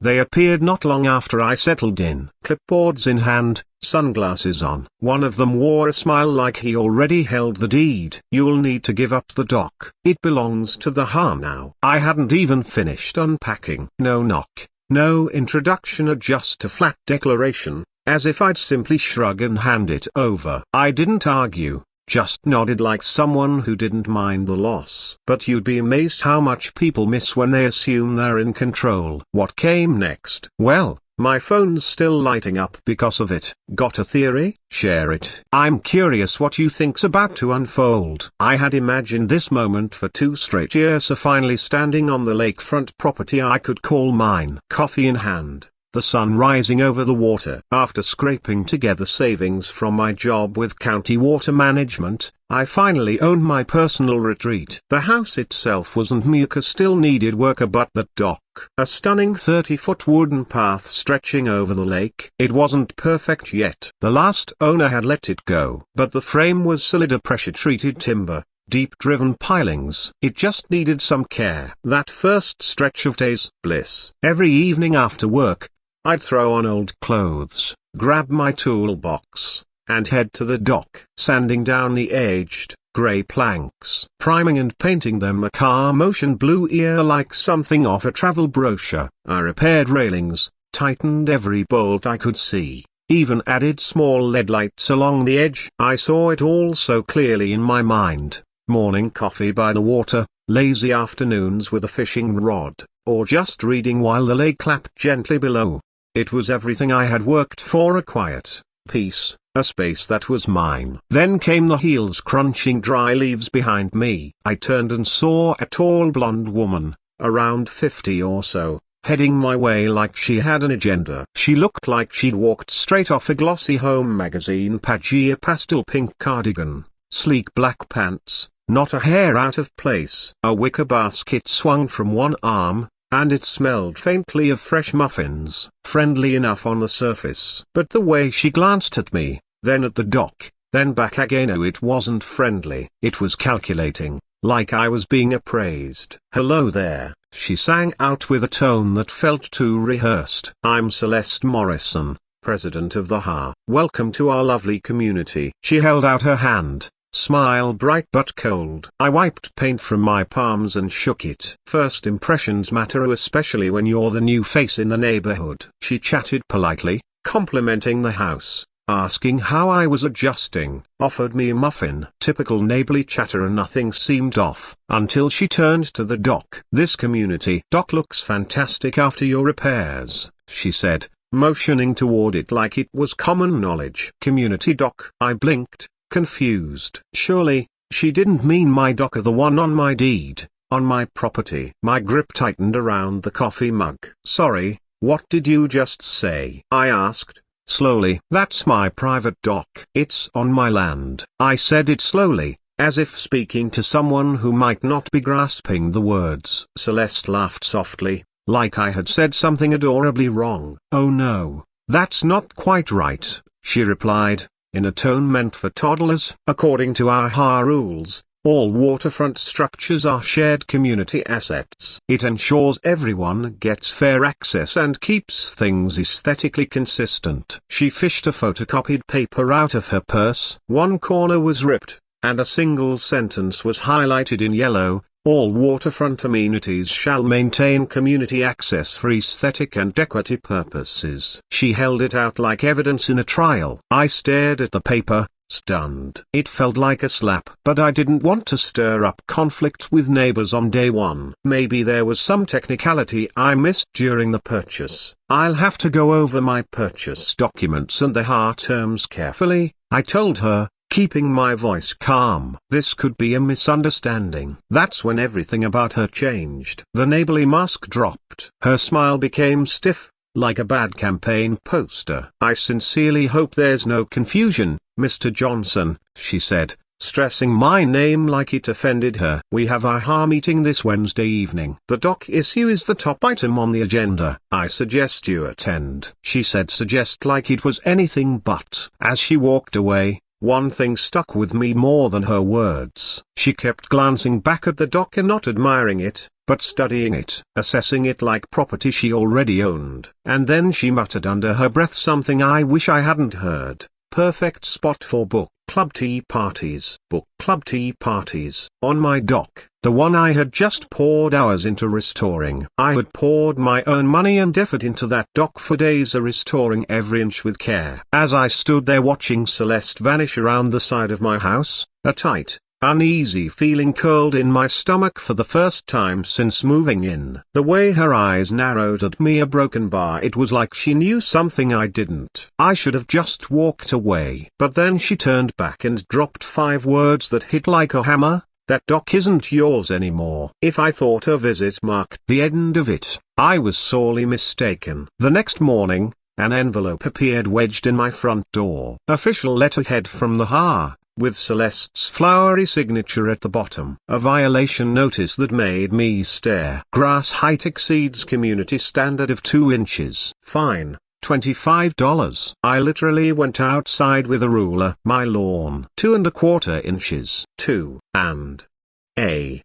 They appeared not long after I settled in. Clipboards in hand, sunglasses on. One of them wore a smile like he already held the deed. "You'll need to give up the dock. It belongs to the HOA now." I hadn't even finished unpacking. No knock, no introduction, just a flat declaration, as if I'd simply shrug and hand it over. I didn't argue, just nodded like someone who didn't mind the loss. But you'd be amazed how much people miss when they assume they're in control. What came next? Well, my phone's still lighting up because of it. Got a theory? Share it. I'm curious what you think's about to unfold. I had imagined this moment for 2 straight years, finally standing on the lakefront property I could call mine. Coffee in hand, the sun rising over the water. After scraping together savings from my job with county water management, I finally owned my personal retreat. The house itself wasn't muka, still needed work, but that dock, a stunning 30-foot wooden path stretching over the lake, it wasn't perfect yet. The last owner had let it go, but the frame was solid, pressure-treated timber, deep-driven pilings. It just needed some care. That first stretch of days, bliss. Every evening after work, I'd throw on old clothes, grab my toolbox, and head to the dock. Sanding down the aged, grey planks, priming and painting them a calm ocean blue like something off a travel brochure. I repaired railings, tightened every bolt I could see, even added small LED lights along the edge. I saw it all so clearly in my mind: morning coffee by the water, lazy afternoons with a fishing rod, or just reading while the lake lapped gently below. It was everything I had worked for: a quiet peace, a space that was mine. Then came the heels crunching dry leaves behind me. I turned and saw a tall blonde woman, around 50 or so, heading my way like she had an agenda. She looked like she'd walked straight off a glossy home magazine page. A pastel pink cardigan, sleek black pants, not a hair out of place. A wicker basket swung from one arm, and it smelled faintly of fresh muffins. Friendly enough on the surface. But the way she glanced at me, then at the dock, then back again, oh, it wasn't friendly. It was calculating, like I was being appraised. "Hello there," she sang out with a tone that felt too rehearsed. "I'm Celeste Morrison, president of the HOA. Welcome to our lovely community." She held out her hand, smile bright but cold. I wiped paint from my palms and shook it. First impressions matter, especially when you're the new face in the neighborhood. She chatted politely, complimenting the house, asking how I was adjusting, offered me a muffin. Typical neighborly chatter, and nothing seemed off, until she turned to the dock. "This community dock looks fantastic after your repairs," she said, motioning toward it like it was common knowledge. "Community dock?" I blinked, confused. Surely, she didn't mean my dock, the one on my deed, on my property. My grip tightened around the coffee mug. "Sorry, what did you just say?" I asked, slowly. "That's my private dock. It's on my land." I said it slowly, as if speaking to someone who might not be grasping the words. Celeste laughed softly, like I had said something adorably wrong. "Oh no, that's not quite right," she replied, in a tone meant for toddlers. "According to our HOA rules, all waterfront structures are shared community assets. It ensures everyone gets fair access and keeps things aesthetically consistent." She fished a photocopied paper out of her purse. One corner was ripped, and a single sentence was highlighted in yellow: "All waterfront amenities shall maintain community access for aesthetic and equity purposes." She held it out like evidence in a trial. I stared at the paper, stunned. It felt like a slap. But I didn't want to stir up conflict with neighbors on day one. Maybe there was some technicality I missed during the purchase. "I'll have to go over my purchase documents and the HOA terms carefully," I told her, keeping my voice calm. This could be a misunderstanding. That's when everything about her changed. The neighborly mask dropped. Her smile became stiff, like a bad campaign poster. "I sincerely hope there's no confusion, Mr. Johnson," she said, stressing my name like it offended her. "We have our HOA meeting this Wednesday evening. The dock issue is the top item on the agenda. I suggest you attend." She said suggest like it was anything but. As she walked away, one thing stuck with me more than her words. She kept glancing back at the dock and not admiring it, but studying it, assessing it like property she already owned. And then she muttered under her breath something I wish I hadn't heard. Perfect spot for book club tea parties. Book club tea parties. On my dock, the one I had just poured hours into restoring. I had poured my own money and effort into that dock for days, restoring every inch with care. As I stood there watching Celeste vanish around the side of my house, a tight, uneasy feeling curled in my stomach for the first time since moving in. The way her eyes narrowed at me, a broken bar, it was like she knew something I didn't. I should have just walked away. But then she turned back and dropped 5 words that hit like a hammer. That dock isn't yours anymore. If I thought her visit marked the end of it, I was sorely mistaken. The next morning, an envelope appeared wedged in my front door. Official letterhead from the HOA, with Celeste's flowery signature at the bottom. A violation notice that made me stare. Grass height exceeds community standard of 2 inches. Fine, $25. I literally went outside with a ruler. My lawn, 2¼ inches. 2¼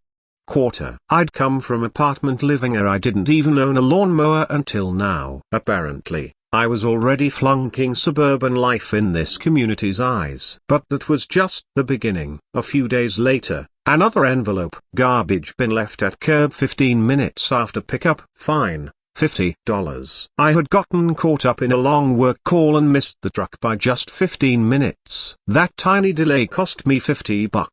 I'd come from apartment living where I didn't even own a lawnmower until now. Apparently, I was already flunking suburban life in this community's eyes. But that was just the beginning. A few days later, another envelope. Garbage bin left at curb 15 minutes after pickup. Fine, $50. I had gotten caught up in a long work call and missed the truck by just 15 minutes. That tiny delay cost me $50.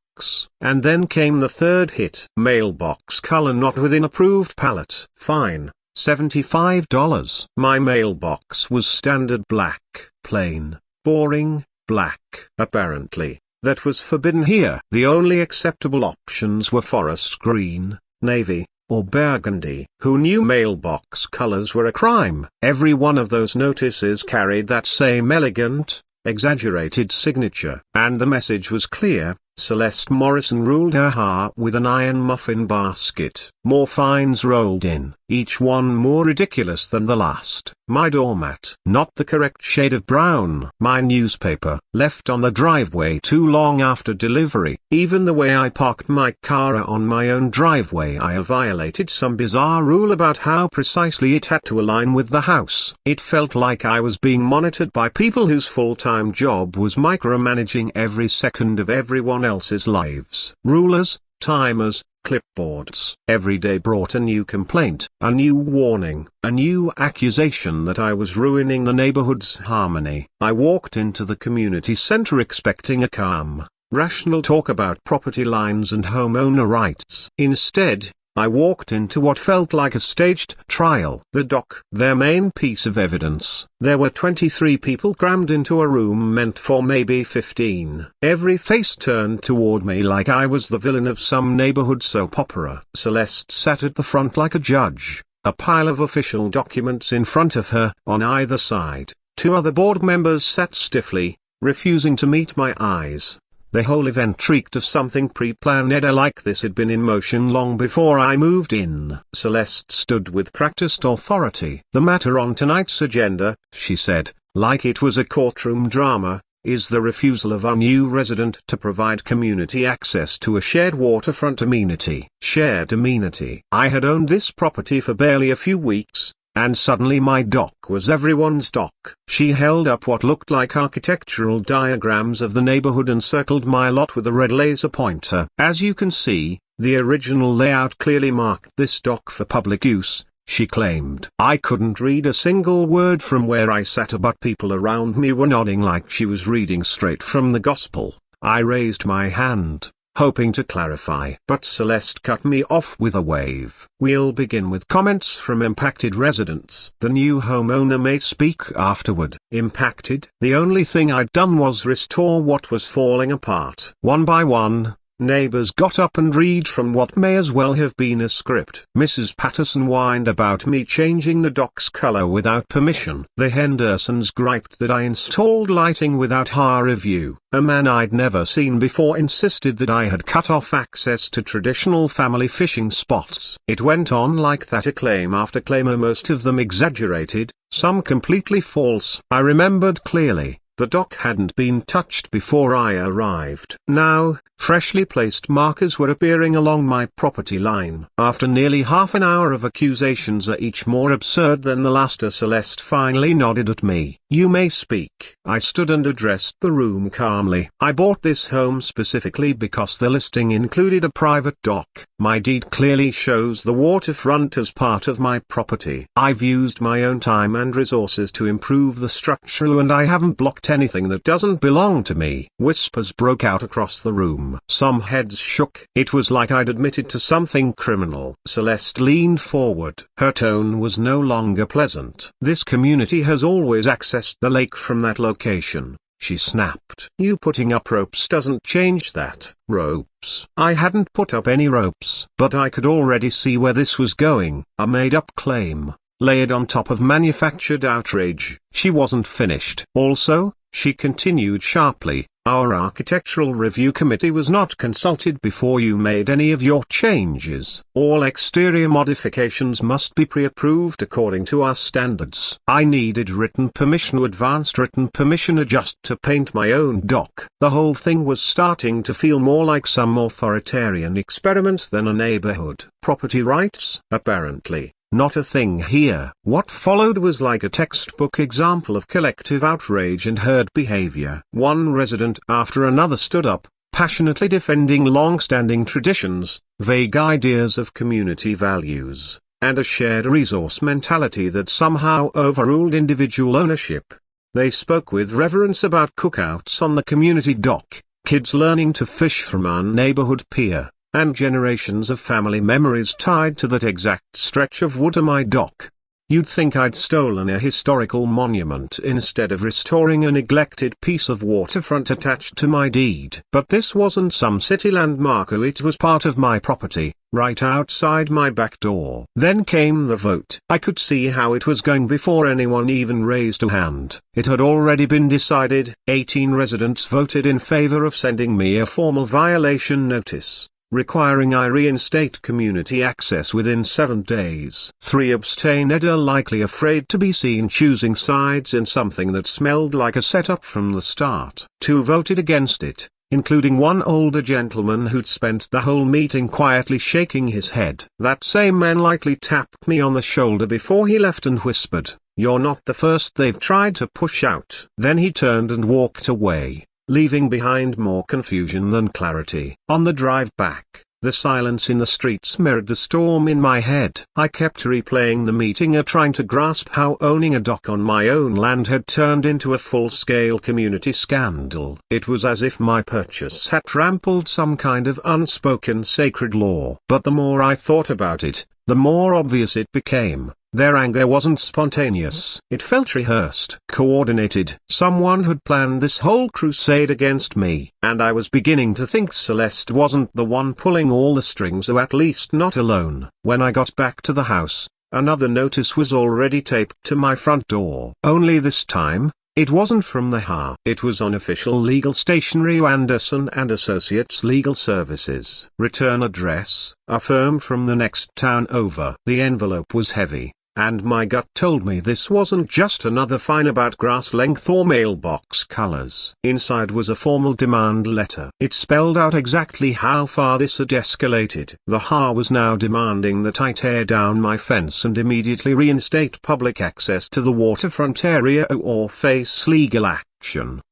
And then came the third hit. Mailbox color not within approved pallet. Fine, $75. My mailbox was standard black, plain, boring, black. Apparently, that was forbidden here. The only acceptable options were forest green, navy, or burgundy. Who knew mailbox colors were a crime? Every one of those notices carried that same elegant, exaggerated signature. And the message was clear. Celeste Morrison ruled her heart with an iron muffin basket. More fines rolled in, each one more ridiculous than the last. My doormat, not the correct shade of brown. My newspaper, left on the driveway too long after delivery. Even the way I parked my car on my own driveway, I violated some bizarre rule about how precisely it had to align with the house. It felt like I was being monitored by people whose full-time job was micromanaging every second of everyone else's lives. Rulers, timers, clipboards. Every day brought a new complaint, a new warning, a new accusation that I was ruining the neighborhood's harmony. I walked into the community center expecting a calm, rational talk about property lines and homeowner rights. Instead, I walked into what felt like a staged trial. The dock, their main piece of evidence. There were 23 people crammed into a room meant for maybe 15. Every face turned toward me like I was the villain of some neighborhood soap opera. Celeste sat at the front like a judge, a pile of official documents in front of her. On either side, 2 other board members sat stiffly, refusing to meet my eyes. The whole event reeked of something pre-planned. Like this had been in motion long before I moved in. Celeste stood with practiced authority. The matter on tonight's agenda, she said, like it was a courtroom drama, is the refusal of our new resident to provide community access to a shared waterfront amenity. Shared amenity. I had owned this property for barely a few weeks, and suddenly my dock was everyone's dock. She held up what looked like architectural diagrams of the neighborhood and circled my lot with a red laser pointer. As you can see, the original layout clearly marked this dock for public use, she claimed. I couldn't read a single word from where I sat, but people around me were nodding like she was reading straight from the gospel. I raised my hand, hoping to clarify. But Celeste cut me off with a wave. We'll begin with comments from impacted residents. The new homeowner may speak afterward. Impacted? The only thing I'd done was restore what was falling apart. One by one, neighbors got up and read from what may as well have been a script. Mrs. Patterson whined about me changing the dock's color without permission. The Hendersons griped that I installed lighting without HOA review. A man I'd never seen before insisted that I had cut off access to traditional family fishing spots. It went on like that, a claim after claim, most of them exaggerated, some completely false. I remembered clearly, The dock hadn't been touched before I arrived. Now, freshly placed markers were appearing along my property line. After nearly half an hour of accusations, each more absurd than the last, Celeste finally nodded at me. "You may speak." I stood and addressed the room calmly. "I bought this home specifically because the listing included a private dock. My deed clearly shows the waterfront as part of my property. I've used my own time and resources to improve the structure, and I haven't blocked anything that doesn't belong to me." Whispers broke out across the room. Some heads shook. It was like I'd admitted to something criminal. Celeste leaned forward. Her tone was no longer pleasant. "This community has always accessed the lake from that location," she snapped. "You putting up ropes doesn't change that." Ropes? I hadn't put up any ropes. But I could already see where this was going. A made-up claim, layered on top of manufactured outrage. She wasn't finished. "Also," she continued sharply, "our architectural review committee was not consulted before you made any of your changes. All exterior modifications must be pre-approved according to our standards. I needed advanced written permission just to paint my own dock." The whole thing was starting to feel more like some authoritarian experiment than a neighborhood. Property rights? Apparently not a thing here. What followed was like a textbook example of collective outrage and herd behavior. One resident after another stood up, passionately defending long-standing traditions, vague ideas of community values, and a shared resource mentality that somehow overruled individual ownership. They spoke with reverence about cookouts on the community dock, kids learning to fish from our neighborhood pier, and generations of family memories tied to that exact stretch of wood on my dock. You'd think I'd stolen a historical monument instead of restoring a neglected piece of waterfront attached to my deed. But this wasn't some city landmark, it was part of my property, right outside my back door. Then came the vote. I could see how it was going before anyone even raised a hand. It had already been decided. 18 residents voted in favor of sending me a formal violation notice, requiring I reinstate community access within 7 days. 3 abstained, likely afraid to be seen choosing sides in something that smelled like a setup from the start. 2 voted against it, including one older gentleman who'd spent the whole meeting quietly shaking his head. That same man likely tapped me on the shoulder before he left and whispered, "You're not the first they've tried to push out." Then he turned and walked away, leaving behind more confusion than clarity. On the drive back, the silence in the streets mirrored the storm in my head. I kept replaying the meeting, trying to grasp how owning a dock on my own land had turned into a full-scale community scandal. It was as if my purchase had trampled some kind of unspoken sacred law. But the more I thought about it, the more obvious it became. Their anger wasn't spontaneous. It felt rehearsed, coordinated. Someone had planned this whole crusade against me, and I was beginning to think Celeste wasn't the one pulling all the strings, or at least not alone. When I got back to the house, another notice was already taped to my front door. Only this time, it wasn't from the HOA. It was on official legal stationery, Anderson and Associates Legal Services. Return address, a firm from the next town over. The envelope was heavy, and my gut told me this wasn't just another fine about grass length or mailbox colors. Inside was a formal demand letter. It spelled out exactly how far this had escalated. The HOA was now demanding that I tear down my fence and immediately reinstate public access to the waterfront area or face legal action.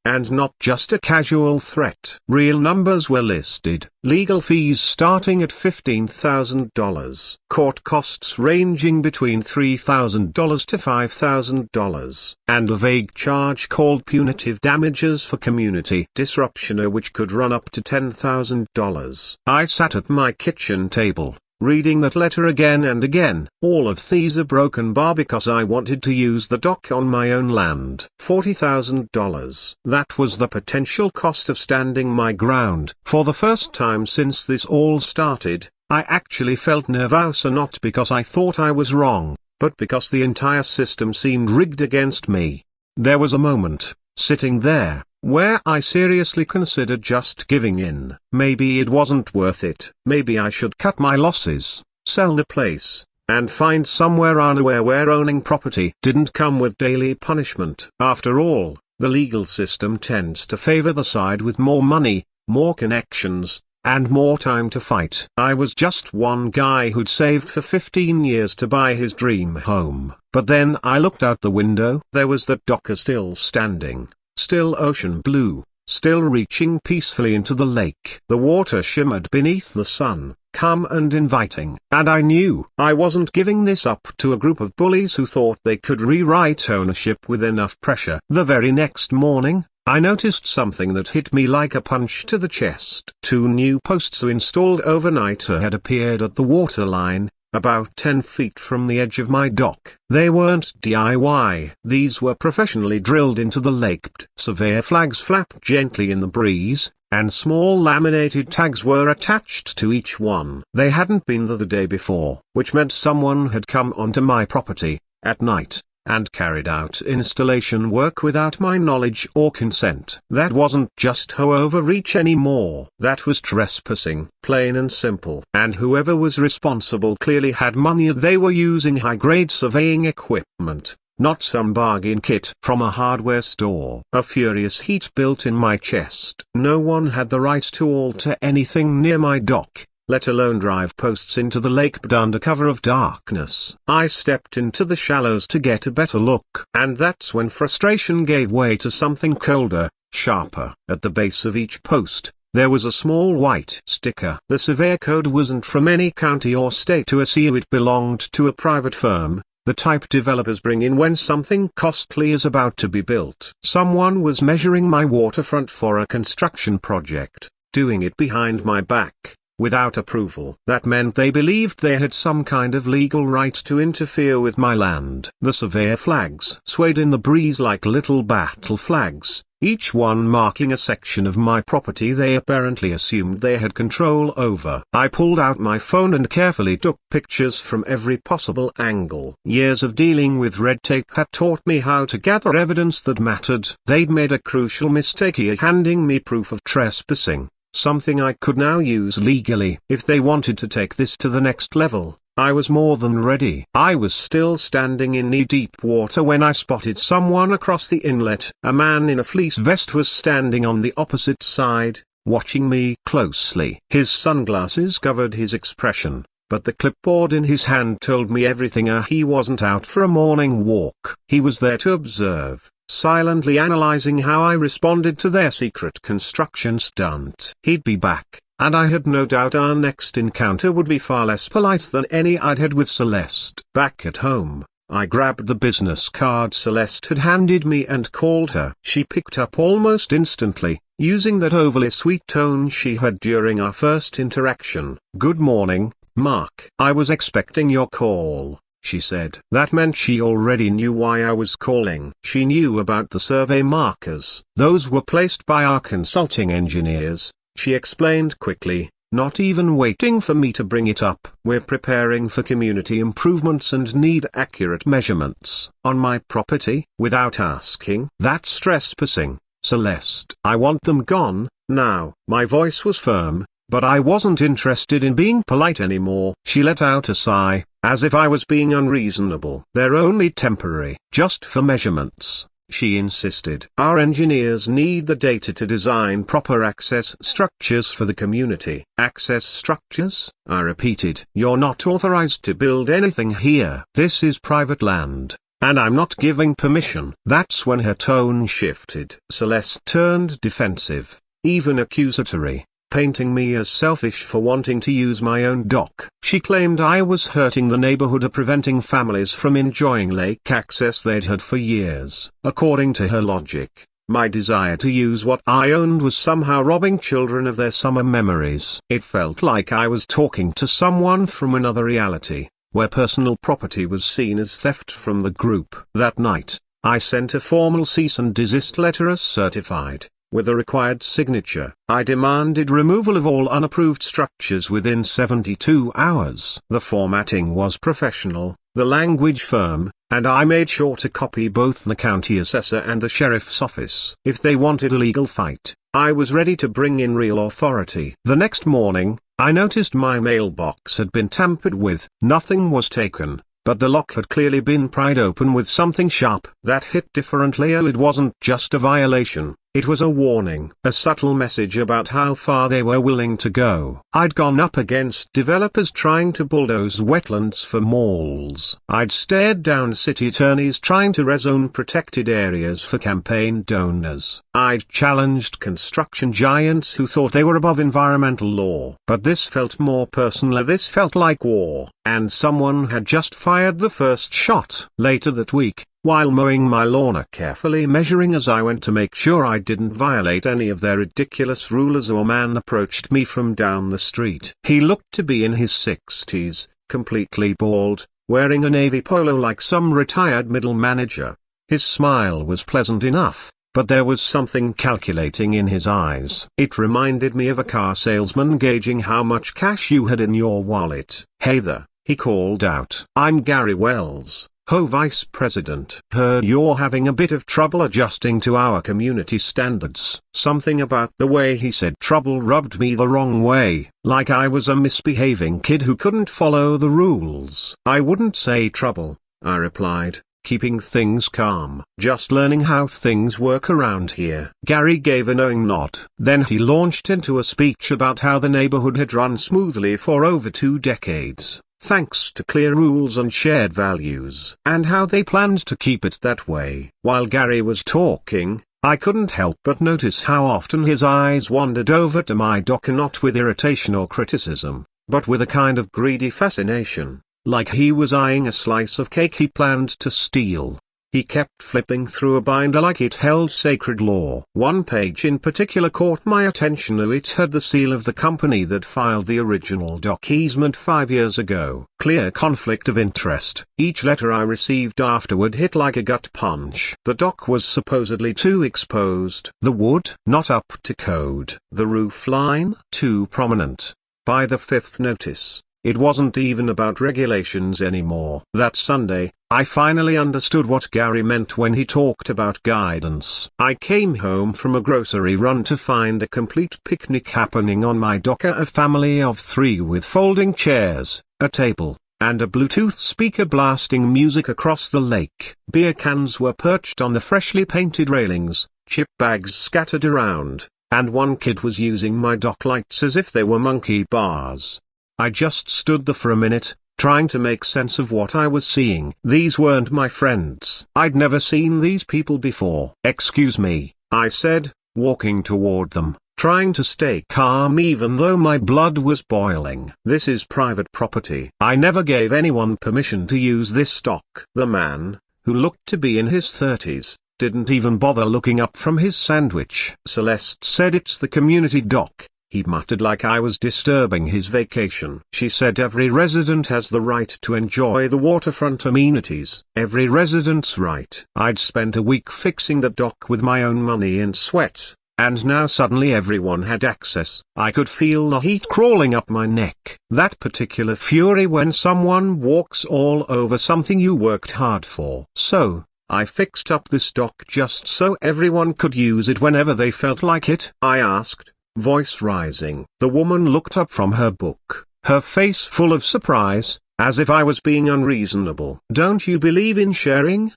And not just a casual threat. Real numbers were listed. Legal fees starting at $15,000. Court costs ranging between $3,000 to $5,000. And a vague charge called punitive damages for community disruption, which could run up to $10,000. I sat at my kitchen table, reading that letter again and again. All of these are broken bar because I wanted to use the dock on my own land. $40,000. That was the potential cost of standing my ground. For the first time since this all started, I actually felt nervous, not because I thought I was wrong, but because the entire system seemed rigged against me. There was a moment, sitting there, where I seriously considered just giving in. Maybe it wasn't worth it. Maybe I should cut my losses, sell the place, and find somewhere unaware where owning property didn't come with daily punishment. After all, The legal system tends to favor the side with more money, more connections, and more time to fight. I was just one guy who'd saved for 15 years to buy his dream home. But then I looked out the window. There was that docker still standing, still ocean blue, still reaching peacefully into the lake. The water shimmered beneath the sun, calm and inviting. And I knew I wasn't giving this up to a group of bullies who thought they could rewrite ownership with enough pressure. The very next morning, I noticed something that hit me like a punch to the chest. 2 new posts installed overnight had appeared at the waterline, about 10 feet from the edge of my dock. They weren't DIY. These were professionally drilled into the lake. Surveyor flags flapped gently in the breeze, and small laminated tags were attached to each one. They hadn't been there the day before, which meant someone had come onto my property, at night, and carried out installation work without my knowledge or consent. That wasn't just HOA overreach anymore. That was trespassing, plain and simple. And whoever was responsible clearly had money. They were using high-grade surveying equipment, not some bargain kit from a hardware store. A furious heat built in my chest. No one had the right to alter anything near my dock, let alone drive posts into the lake under cover of darkness. I stepped into the shallows to get a better look. And that's when frustration gave way to something colder, sharper. At the base of each post, there was a small white sticker. The surveyor code wasn't from any county or state to SEU. It belonged to a private firm, the type developers bring in when something costly is about to be built. Someone was measuring my waterfront for a construction project, doing it behind my back, without approval. That meant they believed they had some kind of legal right to interfere with my land. The surveyor flags swayed in the breeze like little battle flags, each one marking a section of my property they apparently assumed they had control over. I pulled out my phone and carefully took pictures from every possible angle. Years of dealing with red tape had taught me how to gather evidence that mattered. They'd made a crucial mistake here, handing me proof of trespassing, something I could now use legally. If they wanted to take this to the next level, I was more than ready. I was still standing in knee-deep water when I spotted someone across the inlet. A man in a fleece vest was standing on the opposite side, watching me closely. His sunglasses covered his expression, but the clipboard in his hand told me everything. He wasn't out for a morning walk. He was there to observe, silently analyzing how I responded to their secret construction stunt. He'd be back, and I had no doubt our next encounter would be far less polite than any I'd had with Celeste. Back at home, I grabbed the business card Celeste had handed me and called her. She picked up almost instantly, using that overly sweet tone she had during our first interaction. "Good morning, Mark. I was expecting your call," she said. That meant she already knew why I was calling. She knew about the survey markers. "Those were placed by our consulting engineers," she explained quickly, not even waiting for me to bring it up. "We're preparing for community improvements and need accurate measurements." "On my property?" "Without asking?" "That's trespassing, Celeste. I want them gone, now." My voice was firm, but I wasn't interested in being polite anymore. She let out a sigh, as if I was being unreasonable. "They're only temporary, just for measurements," she insisted. "Our engineers need the data to design proper access structures for the community." "Access structures?" I repeated. "You're not authorized to build anything here. This is private land, and I'm not giving permission." That's when her tone shifted. Celeste turned defensive, even accusatory, painting me as selfish for wanting to use my own dock. She claimed I was hurting the neighborhood or preventing families from enjoying lake access they'd had for years. According to her logic, my desire to use what I owned was somehow robbing children of their summer memories. It felt like I was talking to someone from another reality, where personal property was seen as theft from the group. That night, I sent a formal cease and desist letter as certified, with a required signature. I demanded removal of all unapproved structures within 72 hours. The formatting was professional, the language firm, and I made sure to copy both the county assessor and the sheriff's office. If they wanted a legal fight, I was ready to bring in real authority. The next morning, I noticed my mailbox had been tampered with. Nothing was taken, but the lock had clearly been pried open with something sharp that hit differently. Oh, it wasn't just a violation. It was a warning, a subtle message about how far they were willing to go. I'd gone up against developers trying to bulldoze wetlands for malls. I'd stared down city attorneys trying to rezone protected areas for campaign donors. I'd challenged construction giants who thought they were above environmental law. But this felt more personal. This felt like war, and someone had just fired the first shot. Later that week, while mowing my lawn, carefully measuring as I went to make sure I didn't violate any of their ridiculous rules, a man approached me from down the street. He looked to be in his 60s, completely bald, wearing a navy polo like some retired middle manager. His smile was pleasant enough, but there was something calculating in his eyes. It reminded me of a car salesman gauging how much cash you had in your wallet. "Hey there," he called out. "I'm Gary Wells, HOA Vice President. Heard you're having a bit of trouble adjusting to our community standards." Something about the way he said trouble rubbed me the wrong way, like I was a misbehaving kid who couldn't follow the rules. "I wouldn't say trouble," I replied, keeping things calm. "Just learning how things work around here." Gary gave a knowing nod. Then he launched into a speech about how the neighborhood had run smoothly for over 2 decades. Thanks to clear rules and shared values, and how they planned to keep it that way. While Gary was talking, I couldn't help but notice how often his eyes wandered over to my dock, not with irritation or criticism, but with a kind of greedy fascination, like he was eyeing a slice of cake he planned to steal. He kept flipping through a binder like it held sacred law. One page in particular caught my attention. It had the seal of the company that filed the original dock easement 5 years ago. Clear conflict of interest. Each letter I received afterward hit like a gut punch. The dock was supposedly too exposed. The wood not up to code. The roof line too prominent. By the 5th notice, it wasn't even about regulations anymore. That Sunday, I finally understood what Gary meant when he talked about guidance. I came home from a grocery run to find a complete picnic happening on my dock. A family of 3 with folding chairs, a table, and a Bluetooth speaker blasting music across the lake. Beer cans were perched on the freshly painted railings, chip bags scattered around, and one kid was using my dock lights as if they were monkey bars. I just stood there for a minute, trying to make sense of what I was seeing. These weren't my friends. I'd never seen these people before. "Excuse me," I said, walking toward them, trying to stay calm even though my blood was boiling. "This is private property. I never gave anyone permission to use this dock." The man, who looked to be in his 30s, didn't even bother looking up from his sandwich. "Celeste said it's the community dock," he muttered like I was disturbing his vacation. "She said every resident has the right to enjoy the waterfront amenities." Every resident's right. I'd spent a week fixing the dock with my own money and sweat, and now suddenly everyone had access. I could feel the heat crawling up my neck. That particular fury when someone walks all over something you worked hard for. So, I fixed up this dock just so everyone could use it whenever they felt like it? I asked, voice rising. The woman looked up from her book, her face full of surprise, as if I was being unreasonable. "Don't you believe in sharing?"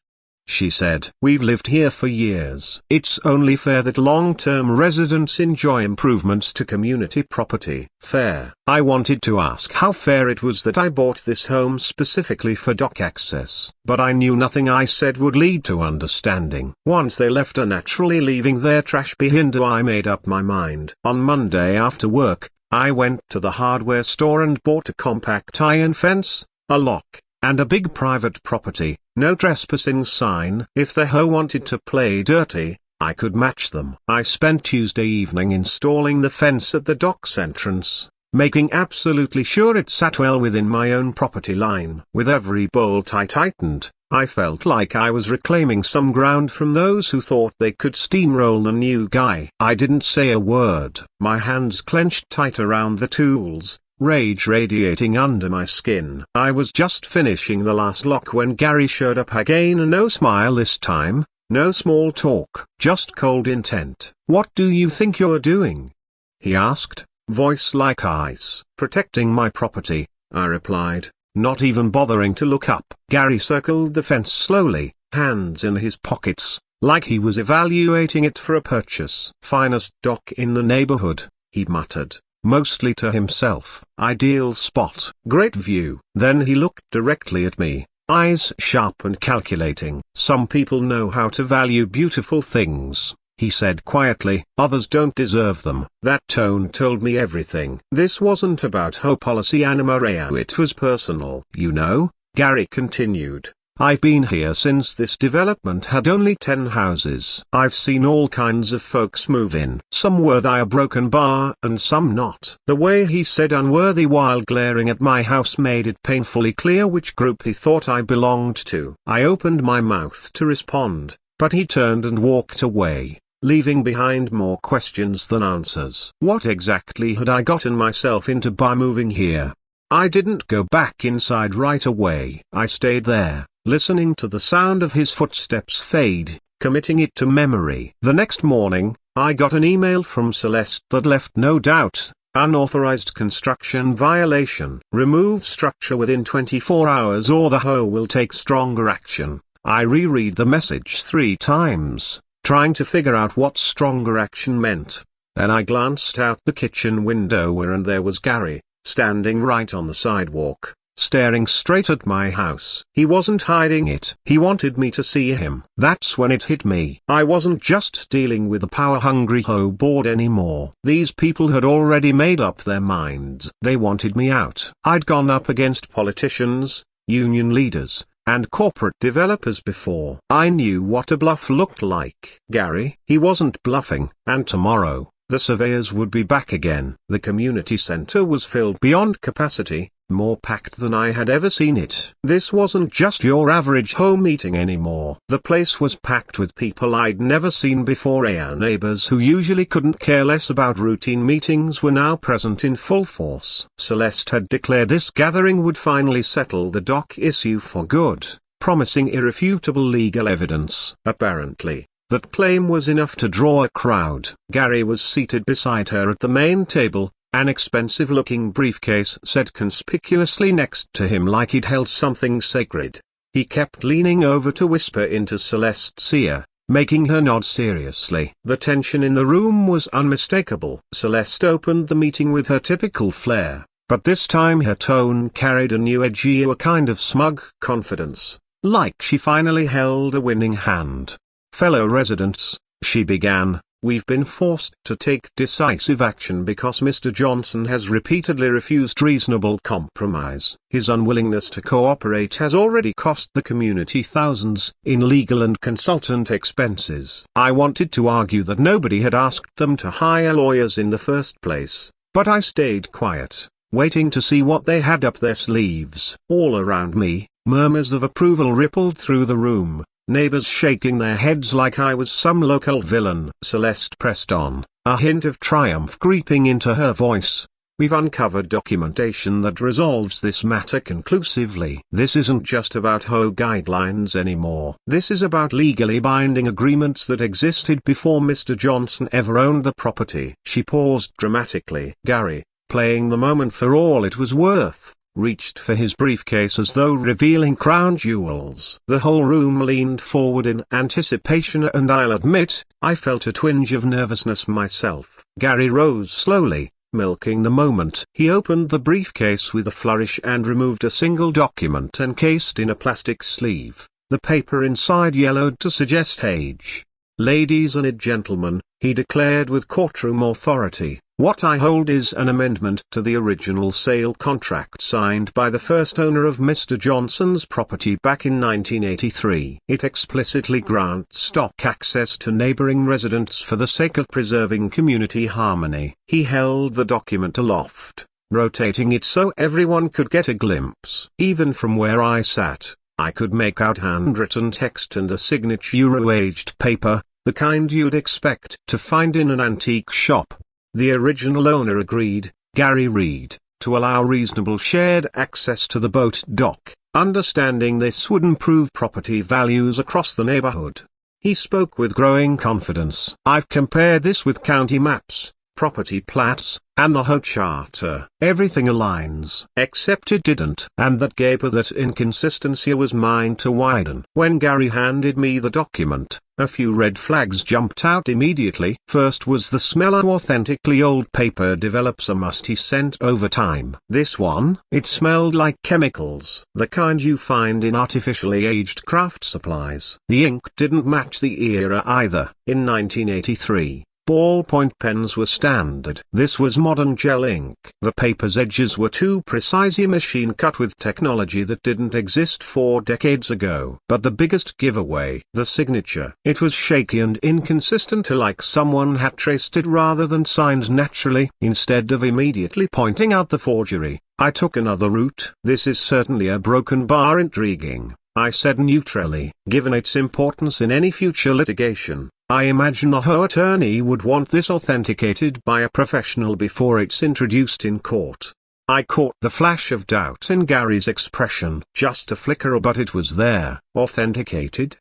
she said. "We've lived here for years. It's only fair that long-term residents enjoy improvements to community property." Fair. I wanted to ask how fair it was that I bought this home specifically for dock access, but I knew nothing I said would lead to understanding. Once they left, naturally leaving their trash behind, I made up my mind. On Monday after work, I went to the hardware store and bought a compact iron fence, a lock, and a big private property, no trespassing sign. If the hoe wanted to play dirty, I could match them. I spent Tuesday evening installing the fence at the dock's entrance, making absolutely sure it sat well within my own property line. With every bolt I tightened, I felt like I was reclaiming some ground from those who thought they could steamroll the new guy. I didn't say a word. My hands clenched tight around the tools, rage radiating under my skin. I was just finishing the last lock when Gary showed up again. No smile this time, no small talk, just cold intent. "What do you think you're doing?" he asked, voice like ice. "Protecting my property," I replied. not even bothering to look up. Gary circled the fence slowly, hands in his pockets, like he was evaluating it for a purchase. "Finest dock in the neighborhood," he muttered, mostly to himself. "Ideal spot. Great view." Then he looked directly at me, eyes sharp and calculating. "Some people know how to value beautiful things," he said quietly. "Others don't deserve them." That tone told me everything. This wasn't about HOA policy anima rea, it was personal. "You know," Gary continued, "I've been here since this development had only 10 houses. I've seen all kinds of folks move in. Some worthy a broken bar and some not." The way he said unworthy while glaring at my house made it painfully clear which group he thought I belonged to. I opened my mouth to respond, but he turned and walked away, leaving behind more questions than answers. What exactly had I gotten myself into by moving here? I didn't go back inside right away. I stayed there, listening to the sound of his footsteps fade, committing it to memory. The next morning, I got an email from Celeste that left no doubt: unauthorized construction violation. Remove structure within 24 hours or the HOA will take stronger action. I reread the message 3 times, trying to figure out what stronger action meant. Then I glanced out the kitchen window and there was Gary, standing right on the sidewalk, staring straight at my house. He wasn't hiding it. He wanted me to see him. That's when it hit me. I wasn't just dealing with a power-hungry HOA board anymore. These people had already made up their minds. They wanted me out. I'd gone up against politicians, union leaders, and corporate developers before. I knew what a bluff looked like. Gary, he wasn't bluffing. And tomorrow, the surveyors would be back again. The community center was filled beyond capacity, more packed than I had ever seen it. This wasn't just your average home meeting anymore. The place was packed with people I'd never seen before. Our neighbors who usually couldn't care less about routine meetings were now present in full force. Celeste had declared this gathering would finally settle the dock issue for good, promising irrefutable legal evidence. Apparently, that claim was enough to draw a crowd. Gary was seated beside her at the main table, an expensive-looking briefcase set conspicuously next to him like he'd held something sacred. He kept leaning over to whisper into Celeste's ear, making her nod seriously. The tension in the room was unmistakable. Celeste opened the meeting with her typical flair, but this time her tone carried a new edge, a kind of smug confidence, like she finally held a winning hand. "Fellow residents," she began, "we've been forced to take decisive action because Mr. Johnson has repeatedly refused reasonable compromise. His unwillingness to cooperate has already cost the community thousands in legal and consultant expenses." I wanted to argue that nobody had asked them to hire lawyers in the first place, but I stayed quiet, waiting to see what they had up their sleeves. All around me, murmurs of approval rippled through the room, neighbors shaking their heads like I was some local villain. Celeste pressed on, a hint of triumph creeping into her voice. "We've uncovered documentation that resolves this matter conclusively. This isn't just about HOA guidelines anymore. This is about legally binding agreements that existed before Mr. Johnson ever owned the property." She paused dramatically. Gary, playing the moment for all it was worth, reached for his briefcase as though revealing crown jewels. The whole room leaned forward in anticipation, and I'll admit, I felt a twinge of nervousness myself. Gary rose slowly, milking the moment. He opened the briefcase with a flourish and removed a single document encased in a plastic sleeve. The paper inside yellowed to suggest age. "Ladies and gentlemen," he declared with courtroom authority, "what I hold is an amendment to the original sale contract signed by the first owner of Mr. Johnson's property back in 1983. It explicitly grants stock access to neighboring residents for the sake of preserving community harmony." He held the document aloft, rotating it so everyone could get a glimpse. Even from where I sat, I could make out handwritten text and a signature Euro-aged paper, the kind you'd expect to find in an antique shop. The original owner agreed, Gary Reed, to allow reasonable shared access to the boat dock, understanding this would improve property values across the neighborhood. He spoke with growing confidence. "I've compared this with county maps, property plats, and the HOA charter. Everything aligns. Except it didn't. And that gap or that inconsistency was mine to widen. When Gary handed me the document, a few red flags jumped out immediately. First was the smell of authentically old paper develops a musty scent over time. This one, it smelled like chemicals, the kind you find in artificially aged craft supplies. The ink didn't match the era either. In 1983, ballpoint pens were standard. This was modern gel ink. The paper's edges were too precisely machine cut with technology that didn't exist 4 decades ago. But the biggest giveaway, the signature. It was shaky and inconsistent, like someone had traced it rather than signed naturally. Instead of immediately pointing out the forgery, I took another route. This is certainly a broken bar. Intriguing, I said neutrally. Given its importance in any future litigation, I imagine the HOA attorney would want this authenticated by a professional before it's introduced in court. I caught the flash of doubt in Gary's expression. Just a flicker, but it was there. Authenticated?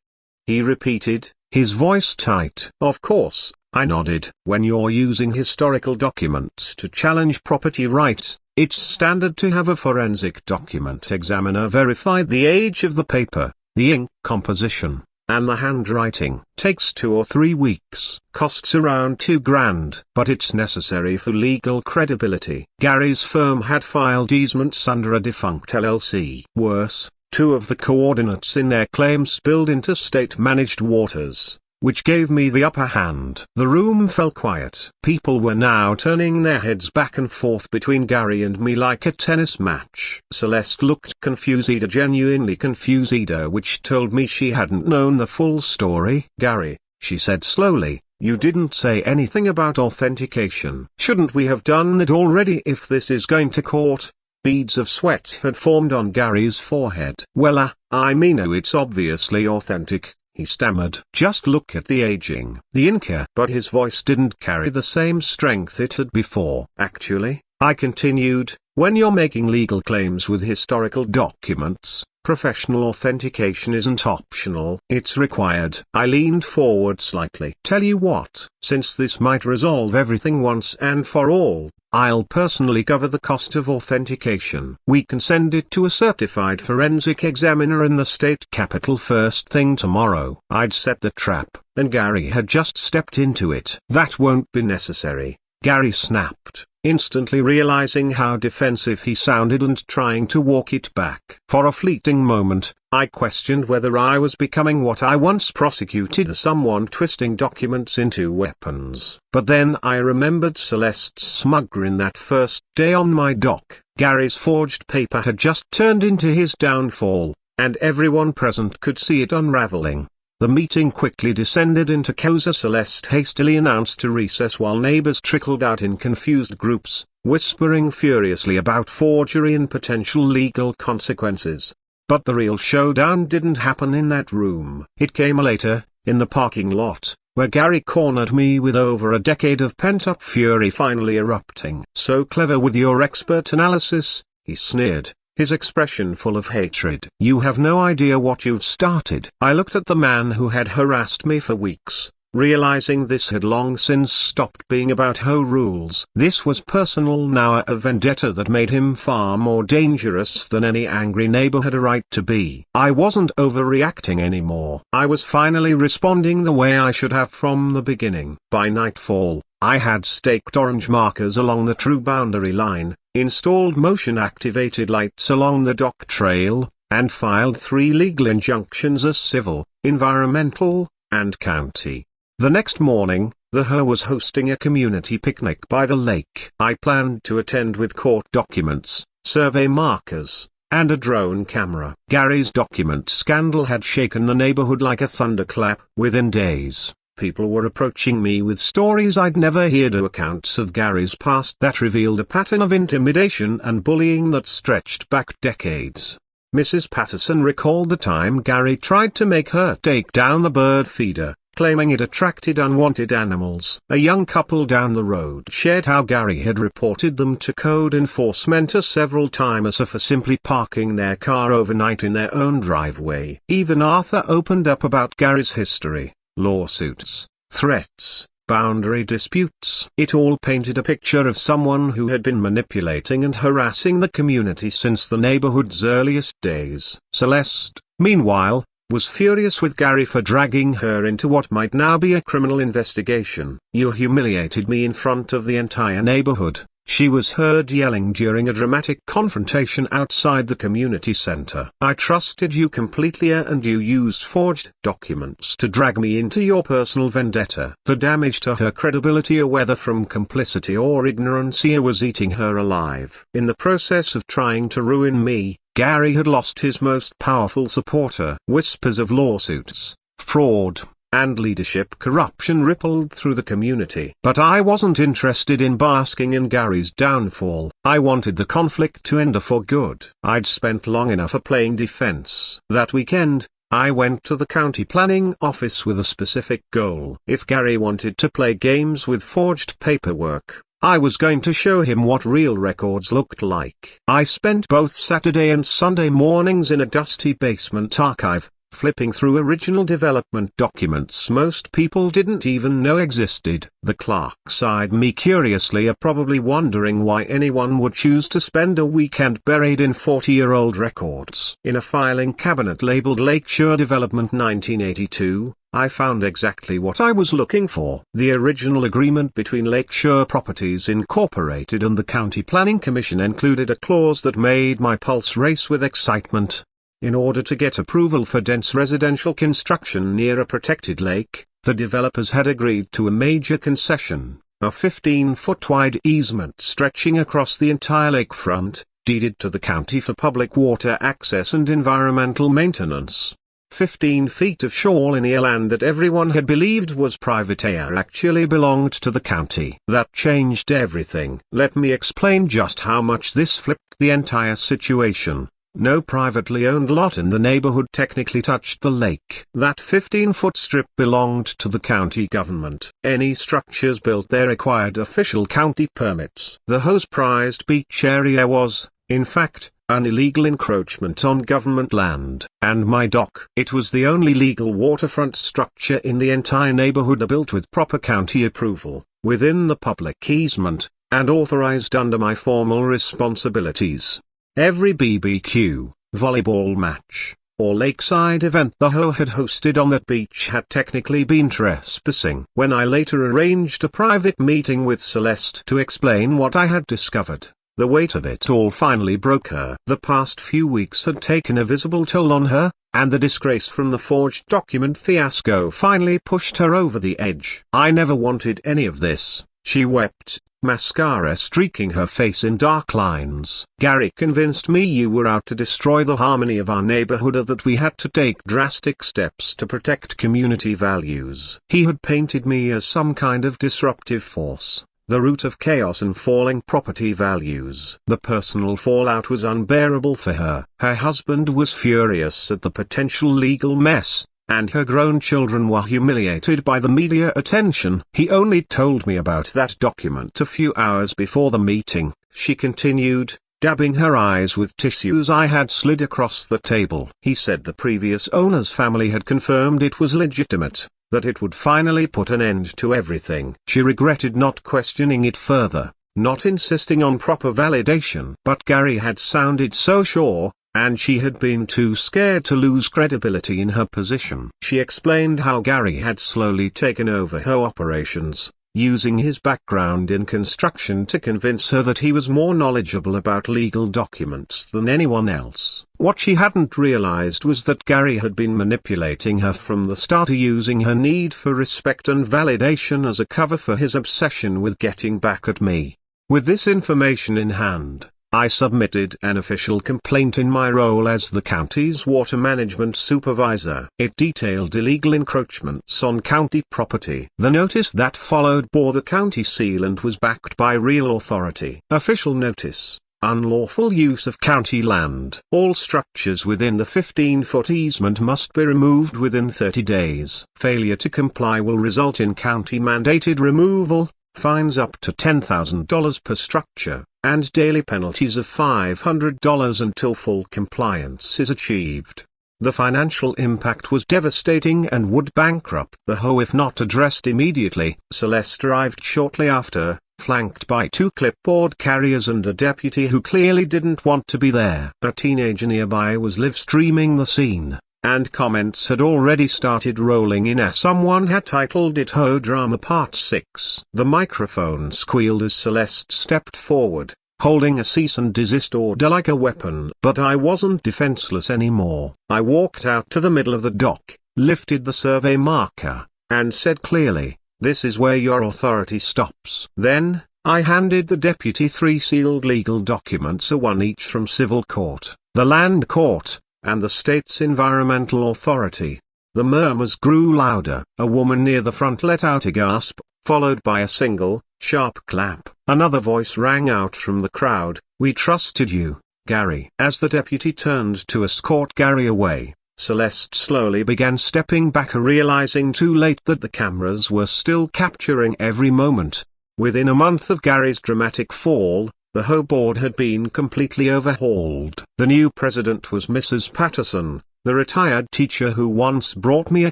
He repeated, his voice tight. Of course, I nodded. When you're using historical documents to challenge property rights, it's standard to have a forensic document examiner verify the age of the paper, the ink composition, and the handwriting. Takes 2 or 3 weeks. Costs around $2,000. But it's necessary for legal credibility. Gary's firm had filed easements under a defunct LLC. Worse, 2 of the coordinates in their claim spilled into state-managed waters, which gave me the upper hand. The room fell quiet. People were now turning their heads back and forth between Gary and me like a tennis match. Celeste looked confused, genuinely confused, which told me she hadn't known the full story. Gary, she said slowly, you didn't say anything about authentication. Shouldn't we have done that already if this is going to court? Beads of sweat had formed on Gary's forehead. Well, I mean, it's obviously authentic, he stammered. Just look at the aging, the inker. But his voice didn't carry the same strength it had before. Actually, I continued, when you're making legal claims with historical documents, professional authentication isn't optional, it's required. I leaned forward slightly. Tell you what, since this might resolve everything once and for all, I'll personally cover the cost of authentication. We can send it to a certified forensic examiner in the state capital first thing tomorrow. I'd set the trap, and Gary had just stepped into it. That won't be necessary, Gary snapped, instantly realizing how defensive he sounded and trying to walk it back. For a fleeting moment, I questioned whether I was becoming what I once prosecuted as someone twisting documents into weapons. But then I remembered Celeste's smug grin that first day on my dock. Gary's forged paper had just turned into his downfall, and everyone present could see it unraveling. The meeting quickly descended into chaos. Celeste hastily announced a recess while neighbors trickled out in confused groups, whispering furiously about forgery and potential legal consequences. But the real showdown didn't happen in that room. It came later, in the parking lot, where Gary cornered me with over a decade of pent-up fury finally erupting. So clever with your expert analysis, he sneered, his expression full of hatred. You have no idea what you've started. I looked at the man who had harassed me for weeks, realizing this had long since stopped being about HOA rules. This was personal now, a vendetta that made him far more dangerous than any angry neighbor had a right to be. I wasn't overreacting anymore. I was finally responding the way I should have from the beginning. By nightfall, I had staked orange markers along the true boundary line, installed motion-activated lights along the dock trail, and filed 3 legal injunctions as civil, environmental, and county. The next morning, the HOA was hosting a community picnic by the lake. I planned to attend with court documents, survey markers, and a drone camera. Gary's document scandal had shaken the neighborhood like a thunderclap. Within days, people were approaching me with stories I'd never heard, or accounts of Gary's past that revealed a pattern of intimidation and bullying that stretched back decades. Mrs. Patterson recalled the time Gary tried to make her take down the bird feeder, claiming it attracted unwanted animals. A young couple down the road shared how Gary had reported them to code enforcement several times for simply parking their car overnight in their own driveway. Even Arthur opened up about Gary's history. Lawsuits, threats, boundary disputes. It all painted a picture of someone who had been manipulating and harassing the community since the neighborhood's earliest days. Celeste, meanwhile, was furious with Gary for dragging her into what might now be a criminal investigation. "You humiliated me in front of the entire neighborhood," she was heard yelling during a dramatic confrontation outside the community center. "I trusted you completely and you used forged documents to drag me into your personal vendetta." The damage to her credibility, whether from complicity or ignorance, was eating her alive. In the process of trying to ruin me, Gary had lost his most powerful supporter. Whispers of lawsuits, fraud, and leadership corruption rippled through the community. But I wasn't interested in basking in Gary's downfall. I wanted the conflict to end for good. I'd spent long enough playing defense. That weekend, I went to the county planning office with a specific goal. If Gary wanted to play games with forged paperwork, I was going to show him what real records looked like. I spent both Saturday and Sunday mornings in a dusty basement archive, flipping through original development documents most people didn't even know existed. The clerks eyed me curiously, probably wondering why anyone would choose to spend a weekend buried in 40-year-old records. In a filing cabinet labeled Lakeshore Development 1982, I found exactly what I was looking for. The original agreement between Lakeshore Properties Incorporated and the County Planning Commission included a clause that made my pulse race with excitement. In order to get approval for dense residential construction near a protected lake, the developers had agreed to a major concession, a 15-foot-wide easement stretching across the entire lakefront, deeded to the county for public water access and environmental maintenance. 15 feet of shore-linear land that everyone had believed was private air actually belonged to the county. That changed everything. Let me explain just how much this flipped the entire situation. No privately owned lot in the neighborhood technically touched the lake. That 15-foot strip belonged to the county government. Any structures built there required official county permits. The Ho's prized beach area was, in fact, an illegal encroachment on government land. And my dock. It was the only legal waterfront structure in the entire neighborhood built with proper county approval, within the public easement, and authorized under my formal responsibilities. Every BBQ, volleyball match, or lakeside event the Ho had hosted on that beach had technically been trespassing. When I later arranged a private meeting with Celeste to explain what I had discovered, the weight of it all finally broke her. The past few weeks had taken a visible toll on her, and the disgrace from the forged document fiasco finally pushed her over the edge. "I never wanted any of this," she wept, mascara streaking her face in dark lines. "Gary convinced me you were out to destroy the harmony of our neighborhood, or that we had to take drastic steps to protect community values. He had painted me as some kind of disruptive force, the root of chaos and falling property values." The personal fallout was unbearable for her. Her husband was furious at the potential legal mess, and her grown children were humiliated by the media attention. "He only told me about that document a few hours before the meeting," she continued, dabbing her eyes with tissues I had slid across the table. "He said the previous owner's family had confirmed it was legitimate, that it would finally put an end to everything." She regretted not questioning it further, not insisting on proper validation. But Gary had sounded so sure, and she had been too scared to lose credibility in her position. She explained how Gary had slowly taken over her operations, using his background in construction to convince her that he was more knowledgeable about legal documents than anyone else. What she hadn't realized was that Gary had been manipulating her from the start, using her need for respect and validation as a cover for his obsession with getting back at me. With this information in hand, I submitted an official complaint in my role as the county's water management supervisor. It detailed illegal encroachments on county property. The notice that followed bore the county seal and was backed by real authority. Official notice: unlawful use of county land. All structures within the 15-foot easement must be removed within 30 days. Failure to comply will result in county-mandated removal, fines up to $10,000 per structure, and daily penalties of $500 until full compliance is achieved. The financial impact was devastating and would bankrupt the HOA if not addressed immediately. Celeste arrived shortly after, flanked by 2 clipboard carriers and a deputy who clearly didn't want to be there. A teenager nearby was live streaming the scene, and comments had already started rolling in as someone had titled it HO Drama Part 6. The microphone squealed as Celeste stepped forward, holding a cease and desist order like a weapon. But I wasn't defenseless anymore. I walked out to the middle of the dock, lifted the survey marker, and said clearly, "This is where your authority stops." Then, I handed the deputy 3 sealed legal documents, one each from civil court, the land court, and the state's environmental authority. The murmurs grew louder. A woman near the front let out a gasp, followed by a single, sharp clap. Another voice rang out from the crowd, "We trusted you, Gary." As the deputy turned to escort Gary away, Celeste slowly began stepping back, realizing too late that the cameras were still capturing every moment. Within a month of Gary's dramatic fall, the HO board had been completely overhauled. The new president was Mrs. Patterson, the retired teacher who once brought me a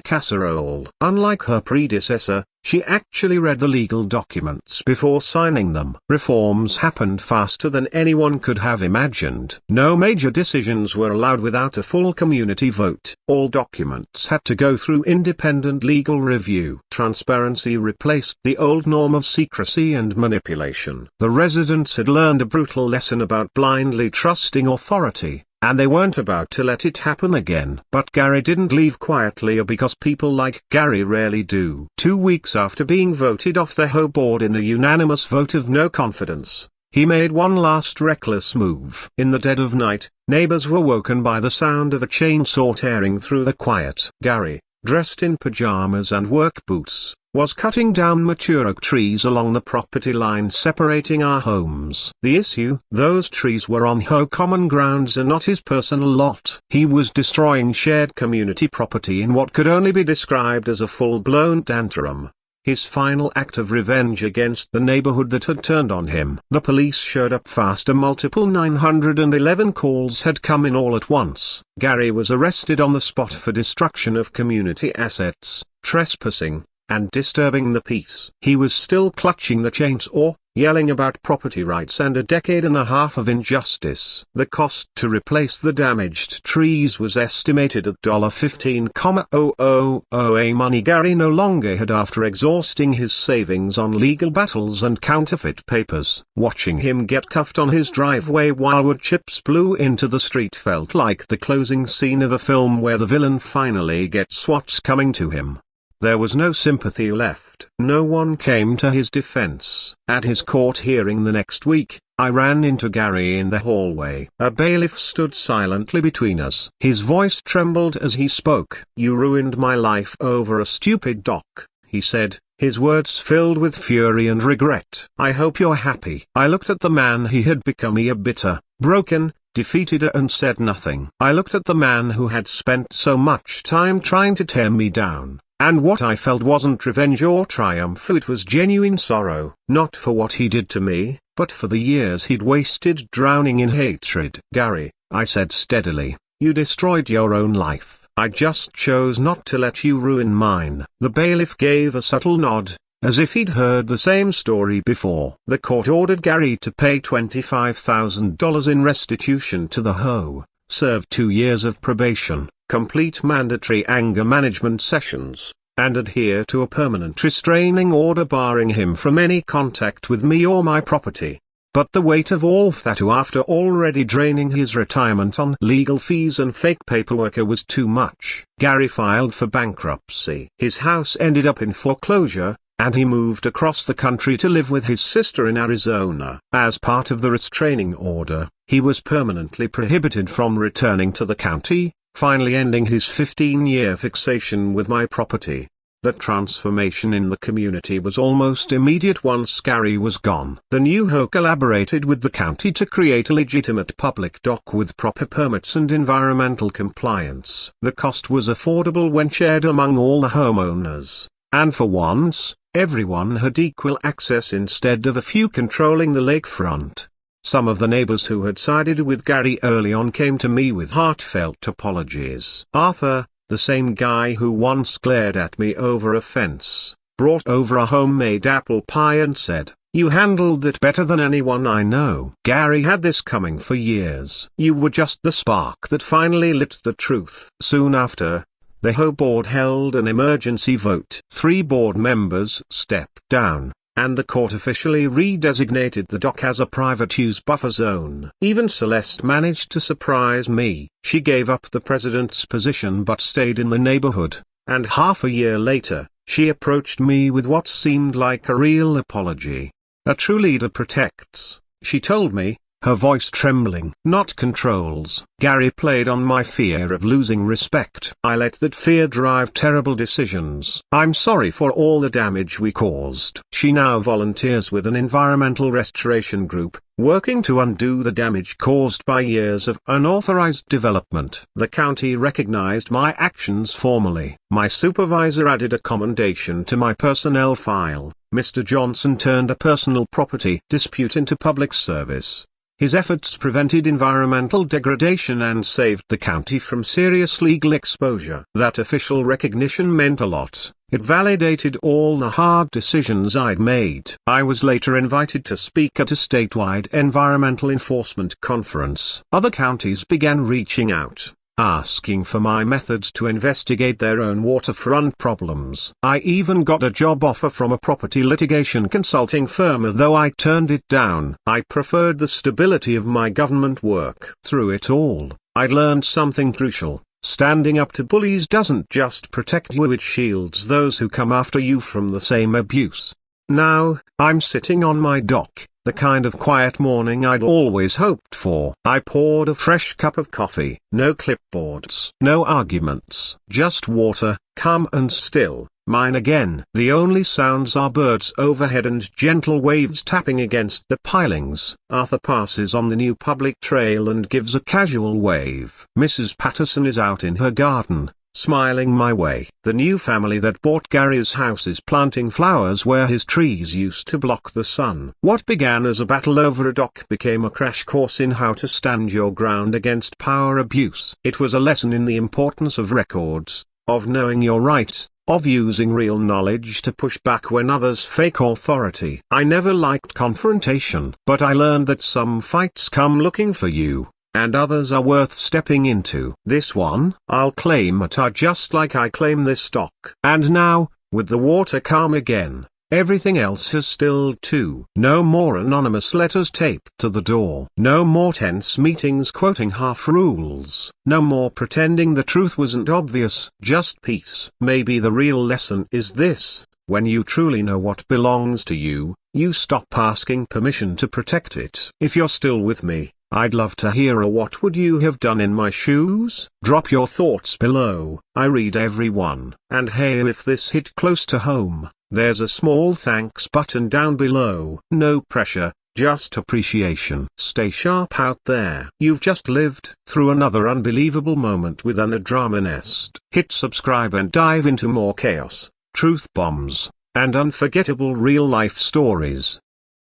casserole. Unlike her predecessor, she actually read the legal documents before signing them. Reforms happened faster than anyone could have imagined. No major decisions were allowed without a full community vote. All documents had to go through independent legal review. Transparency replaced the old norm of secrecy and manipulation. The residents had learned a brutal lesson about blindly trusting authority, and they weren't about to let it happen again. But Gary didn't leave quietly, because people like Gary rarely do. 2 weeks after being voted off the HO board in a unanimous vote of no confidence, he made one last reckless move. In the dead of night, neighbors were woken by the sound of a chainsaw tearing through the quiet. Gary, dressed in pajamas and work boots, was cutting down mature oak trees along the property line separating our homes. The issue: those trees were on HO common grounds and not his personal lot. He was destroying shared community property in what could only be described as a full-blown tantrum. His final act of revenge against the neighborhood that had turned on him. The police showed up fast. Multiple 911 calls had come in all at once. Gary was arrested on the spot for destruction of community assets, trespassing, and disturbing the peace. He was still clutching the chainsaw, yelling about property rights and a decade and a half of injustice. The cost to replace the damaged trees was estimated at $15,000 money Gary no longer had after exhausting his savings on legal battles and counterfeit papers. Watching him get cuffed on his driveway while wood chips blew into the street felt like the closing scene of a film where the villain finally gets what's coming to him. There was no sympathy left. No one came to his defense. At his court hearing the next week, I ran into Gary in the hallway. A bailiff stood silently between us. His voice trembled as he spoke. "You ruined my life over a stupid dock," he said, his words filled with fury and regret. "I hope you're happy." I looked at the man he had become, a bitter, broken, defeated, and said nothing. I looked at the man who had spent so much time trying to tear me down. And what I felt wasn't revenge or triumph, it was genuine sorrow. Not for what he did to me, but for the years he'd wasted drowning in hatred. "Gary," I said steadily, "you destroyed your own life. I just chose not to let you ruin mine." The bailiff gave a subtle nod, as if he'd heard the same story before. The court ordered Gary to pay $25,000 in restitution to the HO, serve 2 years of probation, complete mandatory anger management sessions, and adhere to a permanent restraining order barring him from any contact with me or my property. But the weight of all that, after already draining his retirement on legal fees and fake paperwork, was too much. Gary filed for bankruptcy. His house ended up in foreclosure, and he moved across the country to live with his sister in Arizona. As part of the restraining order, he was permanently prohibited from returning to the county, finally ending his 15-year fixation with my property. The transformation in the community was almost immediate once Gary was gone. The new HO collaborated with the county to create a legitimate public dock with proper permits and environmental compliance. The cost was affordable when shared among all the homeowners, and for once, everyone had equal access instead of a few controlling the lakefront. Some of the neighbors who had sided with Gary early on came to me with heartfelt apologies. Arthur, the same guy who once glared at me over a fence, brought over a homemade apple pie and said, "You handled it better than anyone I know." Gary had this coming for years. You were just the spark that finally lit the truth. Soon after, the HOA board held an emergency vote. 3 board members stepped down, and the court officially redesignated the dock as a private use buffer zone. Even Celeste managed to surprise me. She gave up the president's position but stayed in the neighborhood, and half a year later, she approached me with what seemed like a real apology. "A true leader protects," she told me, her voice trembling. "Not controls." Gary played on my fear of losing respect. I let that fear drive terrible decisions. "I'm sorry for all the damage we caused." She now volunteers with an environmental restoration group, working to undo the damage caused by years of unauthorized development. The county recognized my actions formally. My supervisor added a commendation to my personnel file. Mr. Johnson turned a personal property dispute into public service. His efforts prevented environmental degradation and saved the county from serious legal exposure. That official recognition meant a lot. It validated all the hard decisions I'd made. I was later invited to speak at a statewide environmental enforcement conference. Other counties began reaching out, asking for my methods to investigate their own waterfront problems. I even got a job offer from a property litigation consulting firm, though I turned it down. I preferred the stability of my government work. Through it all, I'd learned something crucial. Standing up to bullies doesn't just protect you, it shields those who come after you from the same abuse. Now, I'm sitting on my dock, the kind of quiet morning I'd always hoped for. I poured a fresh cup of coffee. No clipboards, no arguments, just water, calm and still, mine again. The only sounds are birds overhead and gentle waves tapping against the pilings. Arthur passes on the new public trail and gives a casual wave. Mrs. Patterson is out in her garden, smiling my way. The new family that bought Gary's house is planting flowers where his trees used to block the sun. What began as a battle over a dock became a crash course in how to stand your ground against power abuse. It was a lesson in the importance of records, of knowing your rights, of using real knowledge to push back when others fake authority. I never liked confrontation, but I learned that some fights come looking for you, and others are worth stepping into. This one, I'll claim it, just like I claim this dock. And now, with the water calm again, everything else has stilled too. No more anonymous letters taped to the door. No more tense meetings quoting half rules. No more pretending the truth wasn't obvious. Just peace. Maybe the real lesson is this: when you truly know what belongs to you, you stop asking permission to protect it. If you're still with me, I'd love to hear a "what would you have done in my shoes?" Drop your thoughts below. I read every one. And hey, if this hit close to home, there's a small thanks button down below. No pressure, just appreciation. Stay sharp out there. You've just lived through another unbelievable moment within a drama nest. Hit subscribe and dive into more chaos, truth bombs, and unforgettable real-life stories.